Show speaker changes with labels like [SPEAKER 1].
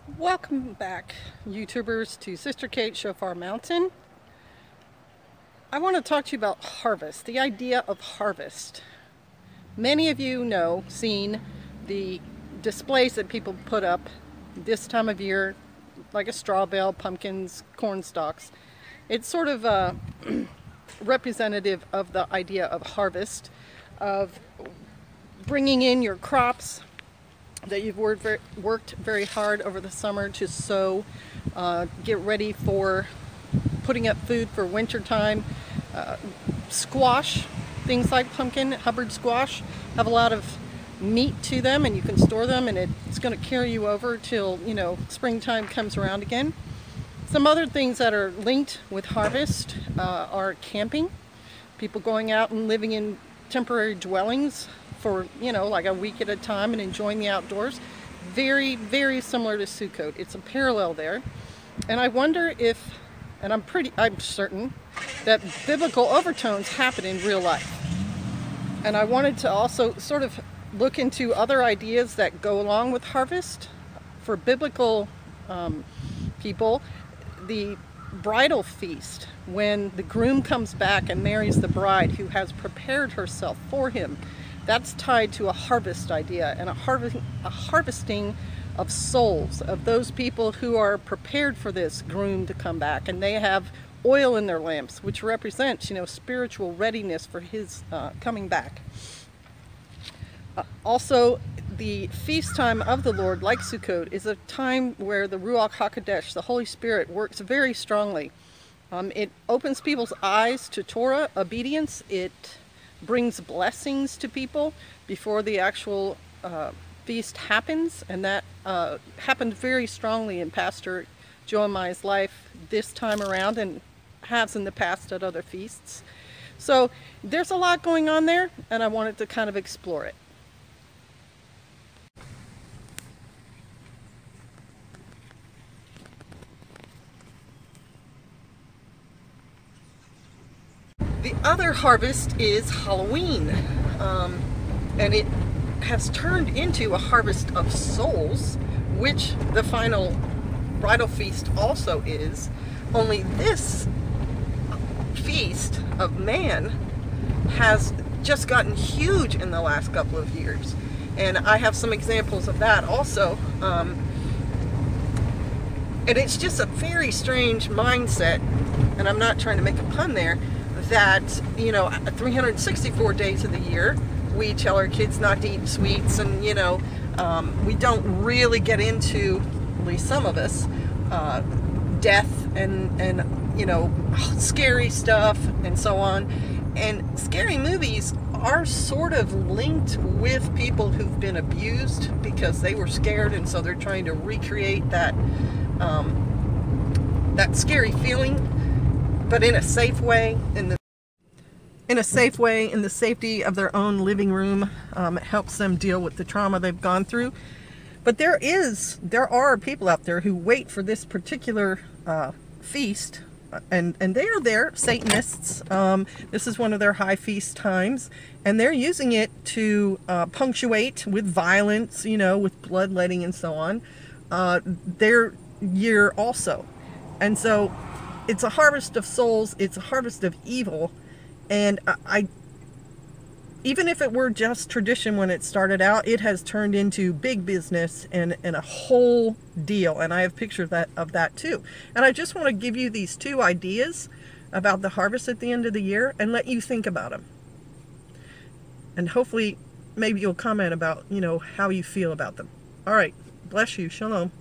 [SPEAKER 1] Welcome back, YouTubers, to Sister Kate Shofar Mountain. I want to talk to you about harvest, the idea of harvest. Many of you know, seen the displays that people put up this time of year, like a straw bale, pumpkins, corn stalks. It's sort of representative of the idea of harvest, of bringing in your crops that you've worked very hard over the summer to sow, get ready for putting up food for winter time. Squash, things like pumpkin, Hubbard squash, have a lot of meat to them, and you can store them, and it's going to carry you over till, springtime comes around again. Some other things that are linked with harvest are camping, people going out and living in temporary dwellings for, like a week at a time and enjoying the outdoors. Very, very similar to Sukkot. It's a parallel there. And I wonder if, and I'm certain that biblical overtones happen in real life. And I wanted to also sort of look into other ideas that go along with harvest. For biblical people, the bridal feast, when the groom comes back and marries the bride who has prepared herself for him, that's tied to a harvest idea, and a harvesting of souls, of those people who are prepared for this groom to come back, and they have oil in their lamps, which represents, spiritual readiness for his coming back. Also, the feast time of the Lord, like Sukkot, is a time where the Ruach HaKodesh, the Holy Spirit, works very strongly. It opens people's eyes to Torah obedience. It brings blessings to people before the actual feast happens, and that happened very strongly in Pastor Joamiah's life this time around, and has in the past at other feasts. So there's a lot going on there, and I wanted to kind of explore it. The other harvest is Halloween, and it has turned into a harvest of souls, which the final bridal feast also is, only this feast of man has just gotten huge in the last couple of years. And I have some examples of that also. And it's just a very strange mindset, and I'm not trying to make a pun there, that 364 days of the year we tell our kids not to eat sweets, and we don't really get into, at least some of us, death and scary stuff and so on. And scary movies are sort of linked with people who've been abused because they were scared, and so they're trying to recreate that that scary feeling, but in a safe way, in the safety of their own living room. It helps them deal with the trauma they've gone through. But there are people out there who wait for this particular feast, and they are there, Satanists. This is one of their high feast times, and they're using it to punctuate with violence, with bloodletting and so on, their year also. And so it's a harvest of souls, it's a harvest of evil, and even if it were just tradition when it started out, it has turned into big business and a whole deal, and I have pictures of that too. And I just want to give you these two ideas about the harvest at the end of the year and let you think about them. And hopefully maybe you'll comment about, how you feel about them. All right, bless you, shalom.